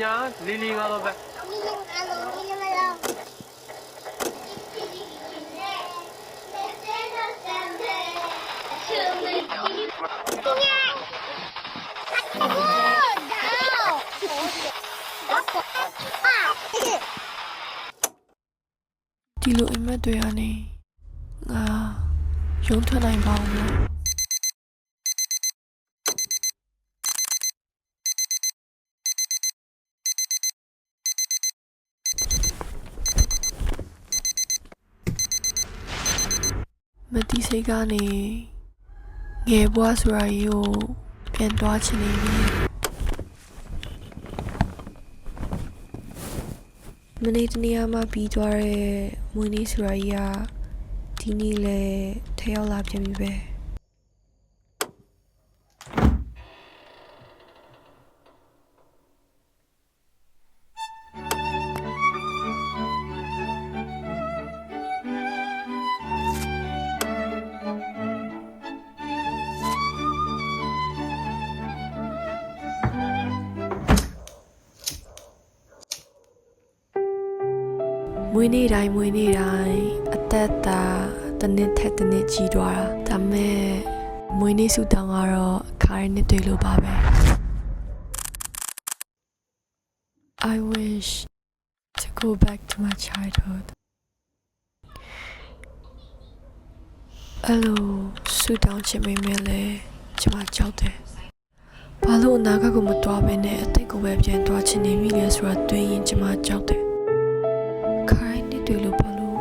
ညာလေးလေးငါတော့ပဲဒီလိုအမတ်တွေကနေငါရုံးထွက်နိုင်ပါဦးလားမတိစိတ်ကနေငယ်ဘွားဆိုတာကြီးကိုပြန်သွားချင်နေပြီမနေ့တနေ့မှပြီးသွားတဲ့မွေးနေ့ဆိုတာကြီးကဒီနေ့လဲထရောက်လာပြန်ပြီပဲမွေးနေ့တိုင်းအသက်တာတစ်နှစ်ထက်တစ်နှစ်ကြီးသွားတာဒါမဲ့မွေးနေ့ဆူတောင်းကတော့အခါရနှစ်တွေလိုပါပဲ I wish to go back to my childhood အဲ့လိုဆူတောင်းချင်မိမယ်လေကျွန်မကြောက်တယ်ဘာလို့အနာဂတ်ကိုမတွားဘဲနဲ့အတိတ်ကိုပဲပြန်တွားချင်နေမိလဲဆိုတာတွေးရင်ကျွန်မကြောက်တယ်တွေလို့ဘာလို့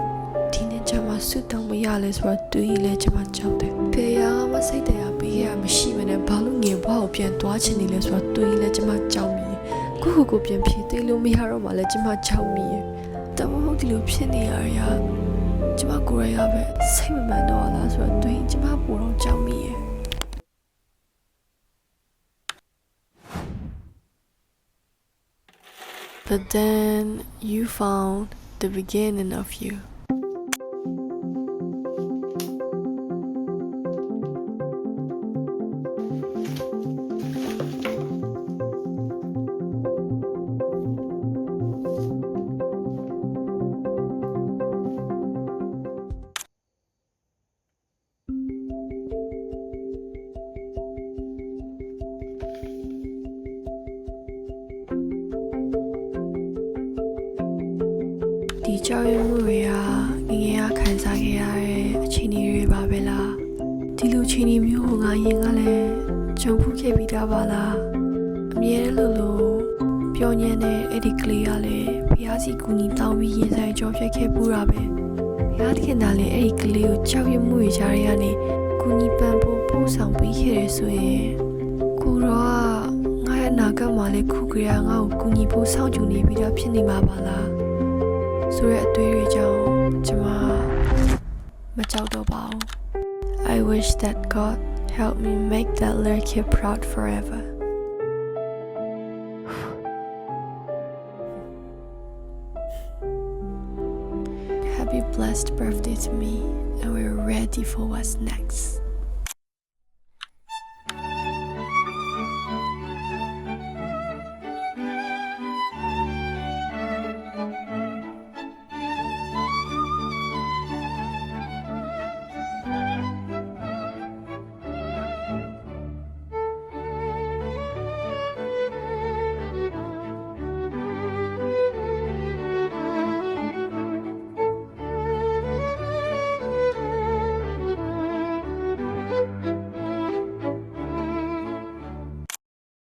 ဒီနေ့ကျမဆွတ်တောင်းမရလဲဆိုတော့တွေးလဲကျမကြောက်တယ်။ဖေရမစိတ်တရားပေးရမရှိမနဲ့ဘာလို့ငယ်ဘွားကိုပြန်သွားချင်နေလဲဆိုတော့တွေးလဲကျမကြောက်မိ။ကိုပြန်ဖြေသေးလို့မရတော့မှလဲကျမကြောက်မိရဲ့။တမဟုတ်ဒီလိုဖြစ်နေရတာကျမကိုယ်ရပဲစိတ်မမှန်တော့လားဆိုတော့တွေးကျမပိုတော့ကြောက်မိရဲ့။ But then you found the beginning of you.ဒီကြောက်ရွံ့မှုတွေကငငယ်ကခံစားခဲ့ရတဲ့အခြေအနေတွေပါပဲလားဒီလိုအခြေအနေမျိုးကိုငါရင်ကလည်းကြုံဖူးခဲ့ပြီးသားပါလားအမြဲတမ်းလို့ပျော်ညံ့တဲ့အဲ့ဒီကလေးကလည်းဖျားစီကူညီတောင်းပြီးရင်ဆိုင်ကြောဖြတ်ခဲ့ပူတာပဲဖျားသခင်ကလည်းအဲ့ဒီကလေးကိုကြောက်ရွံ့မှုတွေကြားရကနေကူညီပံ့ပိုးပို့ဆောင်ပေးခဲ့တယ်ဆိုရင်ကိုတော့ငါရဲ့အနာဂတ်မှာလည်းခုကလေးကငါ့ကိုကူညီဖို့စောင့်ကြည့်နေပြီးတော့ဖြစ်နေမှာပါလားဆိုရအတွေ့အကြုံကျွန်မမကြောက်တော့ပါဘူး I wish that God helped me make that little kid proud forever Happy blessed birthday to me and we're ready for what's next